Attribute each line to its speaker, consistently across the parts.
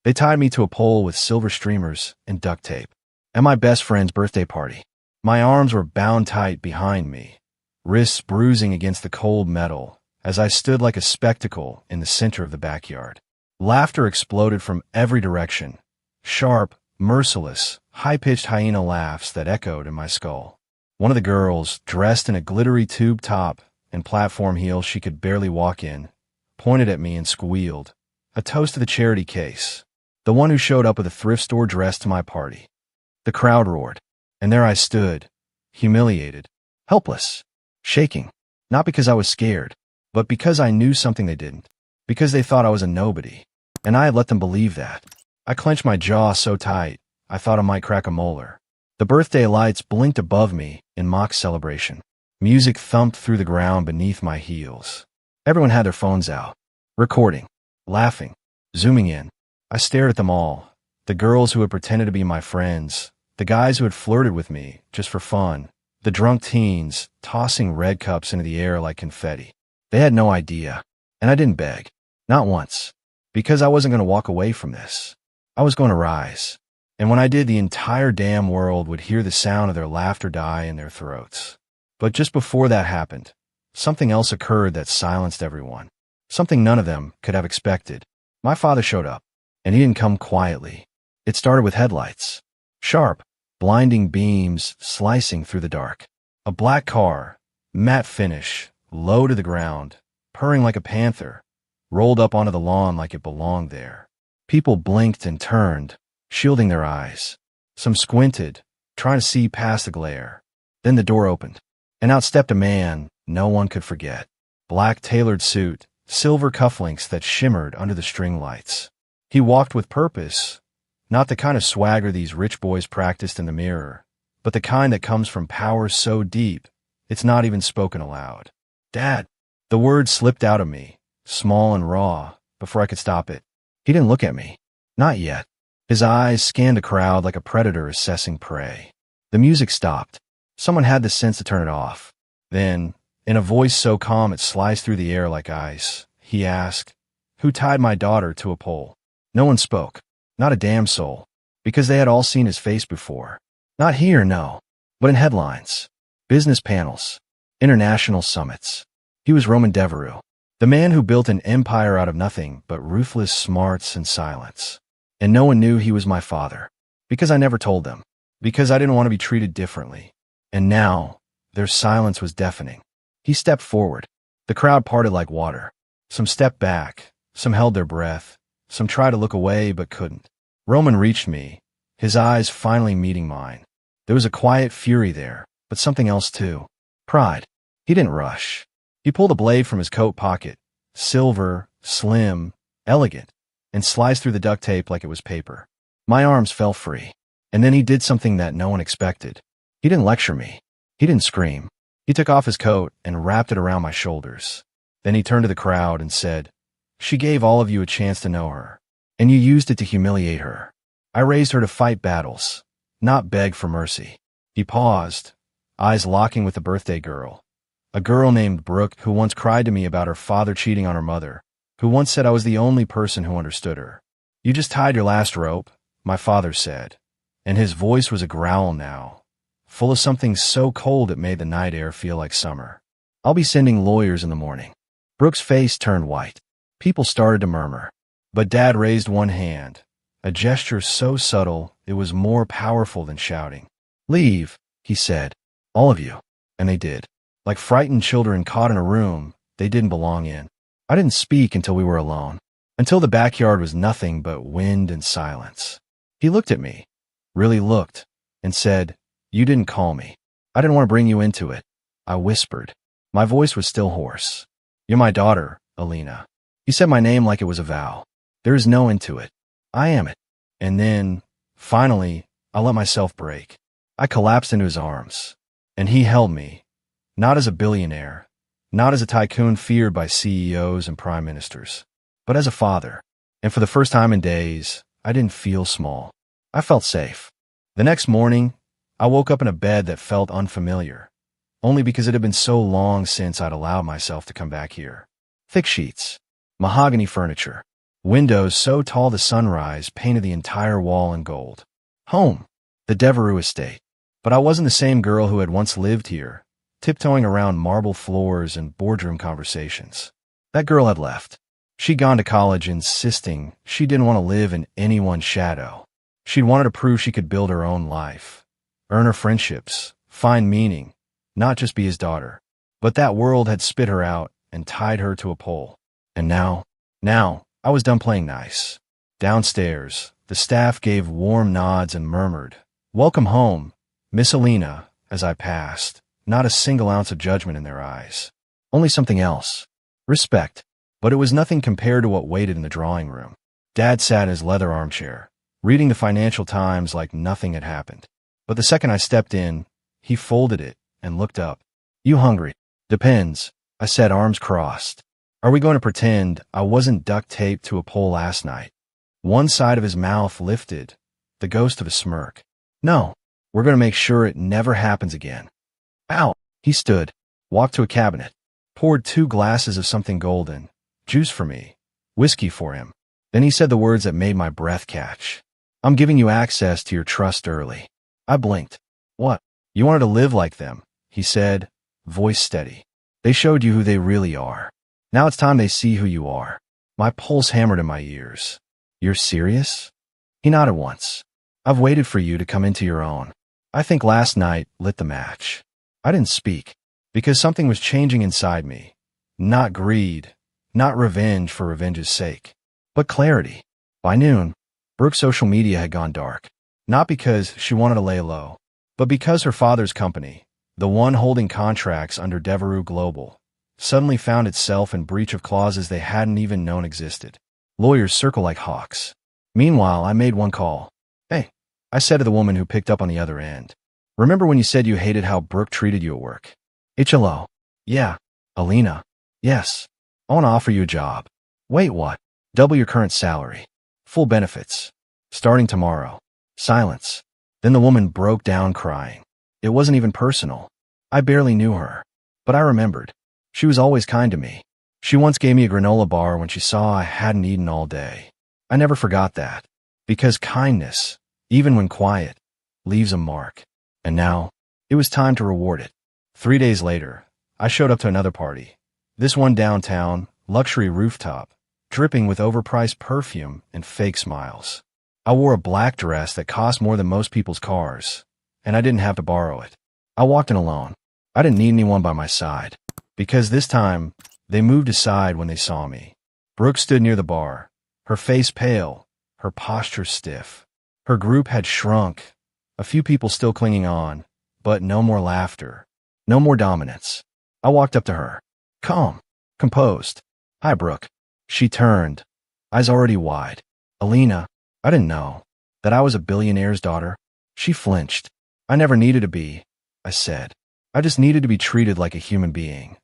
Speaker 1: They tied me to a pole with silver streamers and duct tape. At my best friend's birthday party, my arms were bound tight behind me, wrists bruising against the cold metal as I stood like a spectacle in the center of the backyard. Laughter exploded from every direction, sharp, merciless, high-pitched hyena laughs that echoed in my skull. One of the girls, dressed in a glittery tube top and platform heels she could barely walk in, pointed at me and squealed, a toast to the charity case, the one who showed up with a thrift store dress to my party. The crowd roared, and there I stood, humiliated, helpless, shaking, not because I was scared, but because I knew something they didn't, because they thought I was a nobody, and I had let them believe that. I clenched my jaw so tight, I thought I might crack a molar. The birthday lights blinked above me in mock celebration. Music thumped through the ground beneath my heels. Everyone had their phones out, recording, laughing, zooming in. I stared at them all, the girls who had pretended to be my friends, the guys who had flirted with me just for fun, the drunk teens tossing red cups into the air like confetti. They had no idea, and I didn't beg, not once, because I wasn't going to walk away from this. I was going to rise, and when I did, the entire damn world would hear the sound of their laughter die in their throats. But just before that happened, something else occurred that silenced everyone, something none of them could have expected. My father showed up, and he didn't come quietly. It started with headlights, sharp, blinding beams slicing through the dark. A black car, matte finish, low to the ground, purring like a panther, rolled up onto the lawn like it belonged there. People blinked and turned, shielding their eyes. Some squinted, trying to see past the glare. Then the door opened, and out stepped a man no one could forget. Black tailored suit, silver cufflinks that shimmered under the string lights. He walked with purpose, not the kind of swagger these rich boys practiced in the mirror, but the kind that comes from power so deep, it's not even spoken aloud. "Dad." The word slipped out of me, small and raw, before I could stop it. He didn't look at me. Not yet. His eyes scanned the crowd like a predator assessing prey. The music stopped. Someone had the sense to turn it off. Then, in a voice so calm it sliced through the air like ice, he asked, "Who tied my daughter to a pole?" No one spoke. Not a damn soul. Because they had all seen his face before. Not here, no. But in headlines. Business panels. International summits. He was Roman Devereux. The man who built an empire out of nothing but ruthless smarts and silence. And no one knew he was my father. Because I never told them. Because I didn't want to be treated differently. And now, their silence was deafening. He stepped forward. The crowd parted like water. Some stepped back. Some held their breath. Some tried to look away but couldn't. Roman reached me, his eyes finally meeting mine. There was a quiet fury there, but something else too. Pride. He didn't rush. He pulled a blade from his coat pocket, silver, slim, elegant, and sliced through the duct tape like it was paper. My arms fell free. And then he did something that no one expected. He didn't lecture me. He didn't scream. He took off his coat and wrapped it around my shoulders. Then he turned to the crowd and said, "She gave all of you a chance to know her, and you used it to humiliate her. I raised her to fight battles, not beg for mercy." He paused, eyes locking with the birthday girl, a girl named Brooke who once cried to me about her father cheating on her mother, who once said I was the only person who understood her. "You just tied your last rope," my father said, and his voice was a growl now, full of something so cold it made the night air feel like summer. "I'll be sending lawyers in the morning." Brooke's face turned white. People started to murmur, but Dad raised one hand, a gesture so subtle it was more powerful than shouting. "Leave," he said, "all of you." And they did. Like frightened children caught in a room they didn't belong in. I didn't speak until we were alone, until the backyard was nothing but wind and silence. He looked at me, really looked, and said, "You didn't call me. I didn't want to bring you into it." I whispered. My voice was still hoarse. "You're my daughter, Alina." He said my name like it was a vow. There is no end to it. I am it. And then, finally, I let myself break. I collapsed into his arms, and he held me, not as a billionaire, not as a tycoon feared by CEOs and prime ministers, but as a father. And for the first time in days, I didn't feel small. I felt safe. The next morning, I woke up in a bed that felt unfamiliar, only because it had been so long since I'd allowed myself to come back here. Thick sheets. Mahogany furniture, Windows so tall the sunrise painted the entire wall in gold. Home. The Devereux estate. But I wasn't the same girl who had once lived here, tiptoeing around marble floors and boardroom conversations. That girl had left. She'd gone to college insisting she didn't want to live in anyone's shadow. She'd wanted to prove she could build her own life, earn her friendships, find meaning, not just be his daughter. But that world had spit her out and tied her to a pole. And now, I was done playing nice. Downstairs, the staff gave warm nods and murmured, "Welcome home, Miss Alina," as I passed, not a single ounce of judgment in their eyes. Only something else. Respect. But it was nothing compared to what waited in the drawing room. Dad sat in his leather armchair, reading the Financial Times like nothing had happened. But the second I stepped in, he folded it and looked up. "You hungry?" "Depends," I said, arms crossed. "Are we going to pretend I wasn't duct taped to a pole last night?" One side of his mouth lifted, the ghost of a smirk. "No, we're going to make sure it never happens again." "Ow!" He stood, walked to a cabinet, poured 2 glasses of something golden, juice for me, whiskey for him. Then he said the words that made my breath catch. "I'm giving you access to your trust early." I blinked. "What? You wanted to live like them," he said, voice steady. "They showed you who they really are. Now it's time they see who you are." My pulse hammered in my ears. "You're serious?" He nodded once. "I've waited for you to come into your own. I think last night lit the match." I didn't speak, because something was changing inside me. Not greed, not revenge for revenge's sake, but clarity. By noon, Brooke's social media had gone dark. Not because she wanted to lay low, but because her father's company, the one holding contracts under Devereux Global, suddenly found itself in breach of clauses they hadn't even known existed. Lawyers circle like hawks. Meanwhile, I made one call. "Hey," I said to the woman who picked up on the other end. "Remember when you said you hated how Brooke treated you at work?" "HLO. Yeah." "Alina." "Yes. I want to offer you a job." "Wait, what?" "Double your current salary. Full benefits. Starting tomorrow." Silence. Then the woman broke down crying. It wasn't even personal. I barely knew her. But I remembered. She was always kind to me. She once gave me a granola bar when she saw I hadn't eaten all day. I never forgot that. Because kindness, even when quiet, leaves a mark. And now, it was time to reward it. 3 days later, I showed up to another party. This one downtown, luxury rooftop, dripping with overpriced perfume and fake smiles. I wore a black dress that cost more than most people's cars, and I didn't have to borrow it. I walked in alone. I didn't need anyone by my side, because this time, they moved aside when they saw me. Brooke stood near the bar, her face pale, her posture stiff. Her group had shrunk, a few people still clinging on, but no more laughter, no more dominance. I walked up to her, calm, composed. "Hi, Brooke." She turned, eyes already wide. "Alina, I didn't know that I was a billionaire's daughter." She flinched. "I never needed to be," I said. "I just needed to be treated like a human being."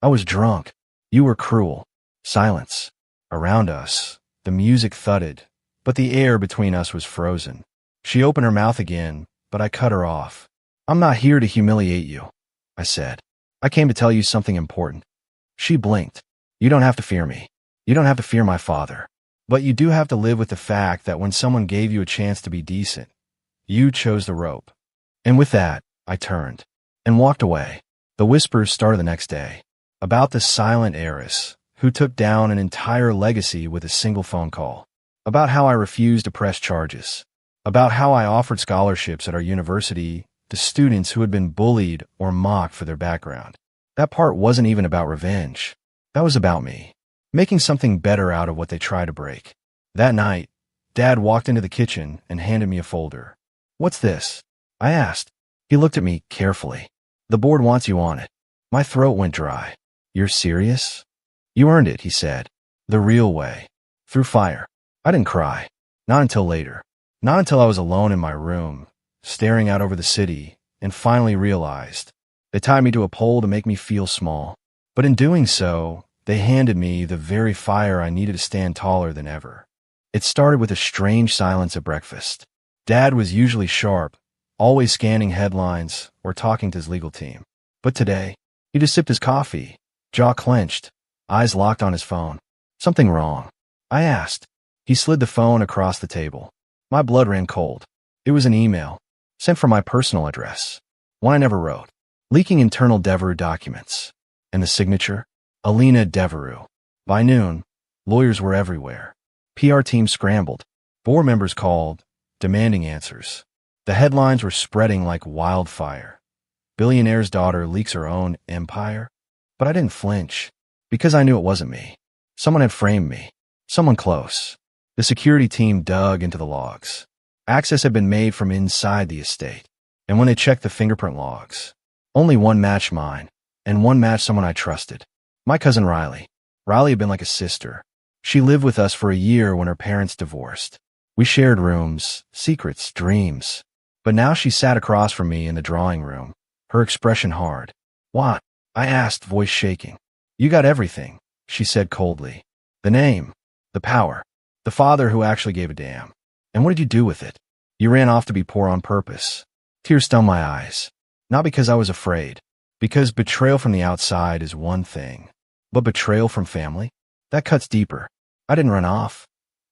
Speaker 1: "I was drunk. You were cruel." Silence. Around us, the music thudded, but the air between us was frozen. She opened her mouth again, but I cut her off. "I'm not here to humiliate you," I said. "I came to tell you something important." She blinked. "You don't have to fear me. You don't have to fear my father. But you do have to live with the fact that when someone gave you a chance to be decent, you chose the rope." And with that, I turned and walked away. The whispers started the next day, about the silent heiress who took down an entire legacy with a single phone call, about how I refused to press charges, about how I offered scholarships at our university to students who had been bullied or mocked for their background. That part wasn't even about revenge. That was about me, making something better out of what they tried to break. That night, Dad walked into the kitchen and handed me a folder. "What's this?" I asked. He looked at me carefully. "The board wants you on it." My throat went dry. "You're serious?" "You earned it," he said. "The real way. Through fire." I didn't cry. Not until later. Not until I was alone in my room, staring out over the city, and finally realized. They tied me to a pole to make me feel small. But in doing so, they handed me the very fire I needed to stand taller than ever. It started with a strange silence at breakfast. Dad was usually sharp, always scanning headlines or talking to his legal team. But today, he just sipped his coffee, jaw clenched, eyes locked on his phone. Something wrong. I asked. He slid the phone across the table. My blood ran cold. It was an email, sent from my personal address, one I never wrote, leaking internal Devereux documents. And the signature? Alina Devereux. By noon, lawyers were everywhere. PR teams scrambled. Board members called, demanding answers. The headlines were spreading like wildfire. Billionaire's daughter leaks her own empire? But I didn't flinch, because I knew it wasn't me. Someone had framed me. Someone close. The security team dug into the logs. Access had been made from inside the estate. And when they checked the fingerprint logs, only one matched mine, and one matched someone I trusted. My cousin Riley. Riley had been like a sister. She lived with us for a year when her parents divorced. We shared rooms, secrets, dreams. But now she sat across from me in the drawing room, her expression hard. What? I asked, voice shaking. You got everything, she said coldly. The name, the power, the father who actually gave a damn. And what did you do with it? You ran off to be poor on purpose. Tears stung my eyes. Not because I was afraid, because betrayal from the outside is one thing. But betrayal from family? That cuts deeper. I didn't run off.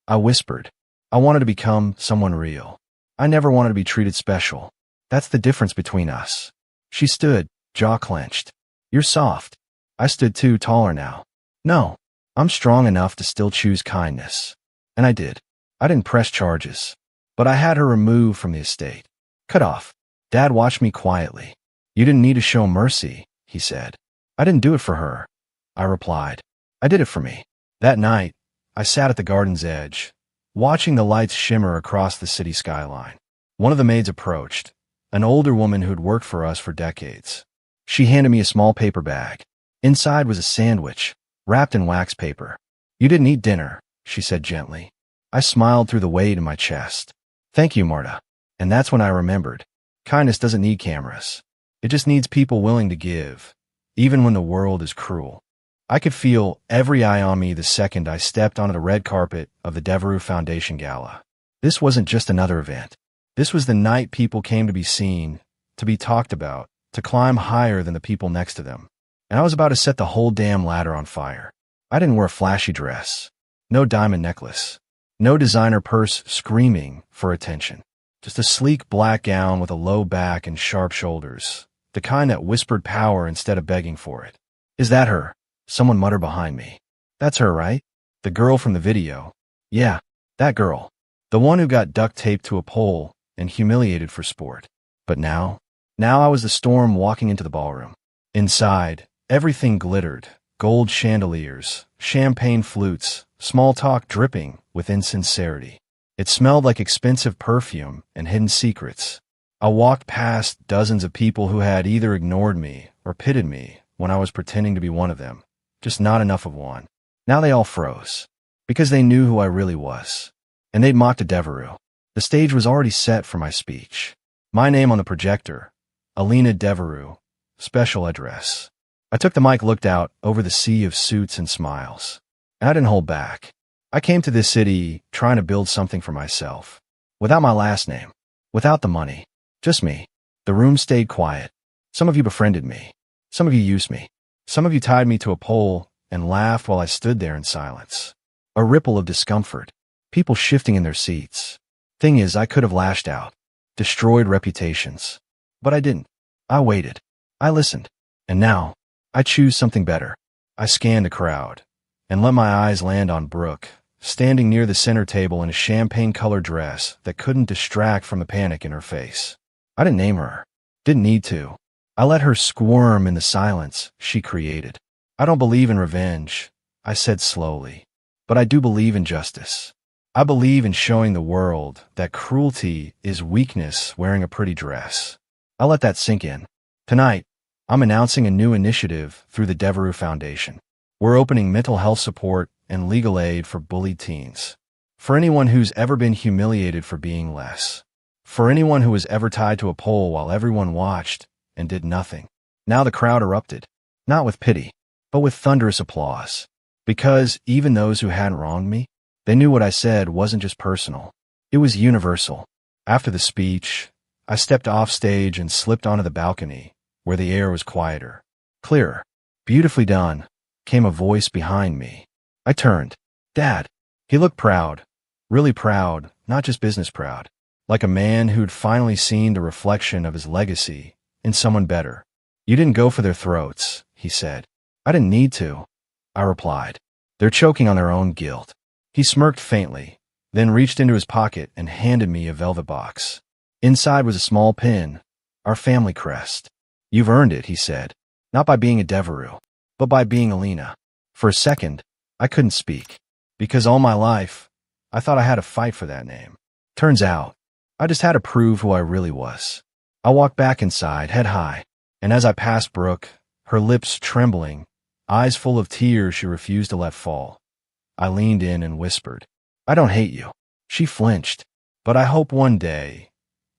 Speaker 1: I whispered. I wanted to become someone real. I never wanted to be treated special. That's the difference between us. She stood, jaw clenched. You're soft. I stood too, taller now. No, I'm strong enough to still choose kindness. And I did. I didn't press charges. But I had her removed from the estate. Cut off. Dad watched me quietly. You didn't need to show mercy, he said. I didn't do it for her, I replied. I did it for me. That night, I sat at the garden's edge, watching the lights shimmer across the city skyline. One of the maids approached, an older woman who'd worked for us for decades. She handed me a small paper bag. Inside was a sandwich, wrapped in wax paper. You didn't eat dinner, she said gently. I smiled through the weight in my chest. Thank you, Marta. And that's when I remembered. Kindness doesn't need cameras. It just needs people willing to give, even when the world is cruel. I could feel every eye on me the second I stepped onto the red carpet of the Devereux Foundation Gala. This wasn't just another event. This was the night people came to be seen, to be talked about, to climb higher than the people next to them. And I was about to set the whole damn ladder on fire. I didn't wear a flashy dress, no diamond necklace, no designer purse screaming for attention. Just a sleek black gown with a low back and sharp shoulders, the kind that whispered power instead of begging for it. Is that her? Someone muttered behind me. That's her, right? The girl from the video. Yeah, that girl. The one who got duct taped to a pole and humiliated for sport. But now I was the storm walking into the ballroom. Inside, everything glittered. Gold chandeliers, champagne flutes, small talk dripping with insincerity. It smelled like expensive perfume and hidden secrets. I walked past dozens of people who had either ignored me or pitied me when I was pretending to be one of them. Just not enough of one. Now they all froze, because they knew who I really was. And they'd mocked a Devereux. The stage was already set for my speech. My name on the projector, Alina Devereux, special address. I took the mic, looked out over the sea of suits and smiles. And I didn't hold back. I came to this city trying to build something for myself. Without my last name. Without the money. Just me. The room stayed quiet. Some of you befriended me. Some of you used me. Some of you tied me to a pole and laughed while I stood there in silence. A ripple of discomfort. People shifting in their seats. Thing is, I could have lashed out. Destroyed reputations. But I didn't. I waited. I listened. And now, I choose something better. I scanned the crowd and let my eyes land on Brooke, standing near the center table in a champagne-colored dress that couldn't distract from the panic in her face. I didn't name her. Didn't need to. I let her squirm in the silence she created. I don't believe in revenge, I said slowly, but I do believe in justice. I believe in showing the world that cruelty is weakness wearing a pretty dress. I let that sink in. Tonight, I'm announcing a new initiative through the Devereux Foundation. We're opening mental health support and legal aid for bullied teens. For anyone who's ever been humiliated for being less. For anyone who was ever tied to a pole while everyone watched and did nothing. Now the crowd erupted, not with pity, but with thunderous applause. Because even those who hadn't wronged me, they knew what I said wasn't just personal. It was universal. After the speech, I stepped off stage and slipped onto the balcony, where the air was quieter. Clearer. Beautifully done, came a voice behind me. I turned. Dad. He looked proud, really proud, not just business proud, like a man who'd finally seen the reflection of his legacy in someone better. You didn't go for their throats, he said. I didn't need to, I replied. They're choking on their own guilt. He smirked faintly, then reached into his pocket and handed me a velvet box. Inside was a small pin, our family crest. You've earned it, he said, not by being a Devereux, but by being Alina. For a second, I couldn't speak, because all my life, I thought I had to fight for that name. Turns out, I just had to prove who I really was. I walked back inside, head high, and as I passed Brooke, her lips trembling, eyes full of tears she refused to let fall, I leaned in and whispered, I don't hate you. She flinched, but I hope one day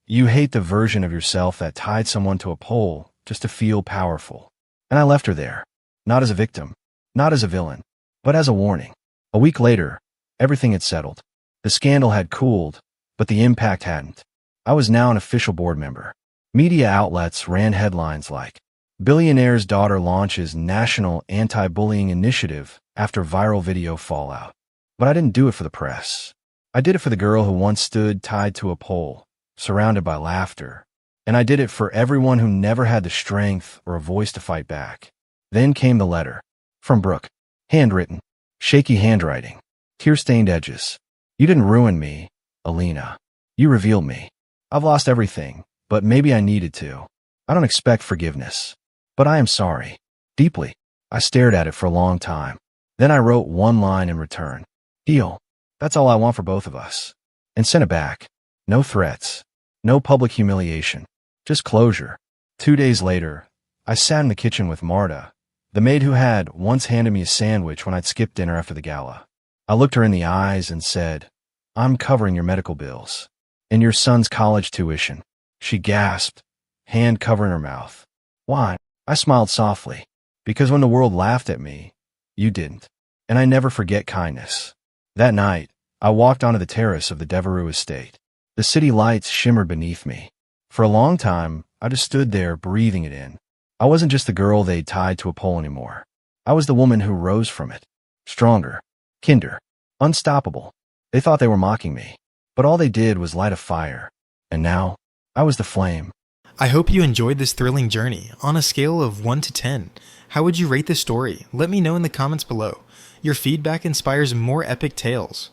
Speaker 1: you hate the version of yourself that tied someone to a pole just to feel powerful. And I left her there, not as a victim, not as a villain, but as a warning. A week later, everything had settled. The scandal had cooled, but the impact hadn't. I was now an official board member. Media outlets ran headlines like, Billionaire's daughter launches national anti-bullying initiative after viral video fallout. But I didn't do it for the press. I did it for the girl who once stood tied to a pole, surrounded by laughter. And I did it for everyone who never had the strength or a voice to fight back. Then came the letter. From Brooke. Handwritten. Shaky handwriting. Tear-stained edges. You didn't ruin me, Alina. You revealed me. I've lost everything, but maybe I needed to. I don't expect forgiveness. But I am sorry. Deeply. I stared at it for a long time. Then I wrote one line in return. Heal. That's all I want for both of us. And sent it back. No threats. No public humiliation. Just closure. 2 days later, I sat in the kitchen with Marta, the maid who had once handed me a sandwich when I'd skipped dinner after the gala. I looked her in the eyes and said, I'm covering your medical bills. And your son's college tuition. She gasped, hand covering her mouth. Why? I smiled softly. Because when the world laughed at me, you didn't. And I never forget kindness. That night, I walked onto the terrace of the Devereux estate. The city lights shimmered beneath me. For a long time, I just stood there breathing it in. I wasn't just the girl they'd tied to a pole anymore. I was the woman who rose from it. Stronger. Kinder. Unstoppable. They thought they were mocking me. But all they did was light a fire. And now, I was the flame.
Speaker 2: I hope you enjoyed this thrilling journey. On a scale of 1 to 10, how would you rate this story? Let me know in the comments below. Your feedback inspires more epic tales.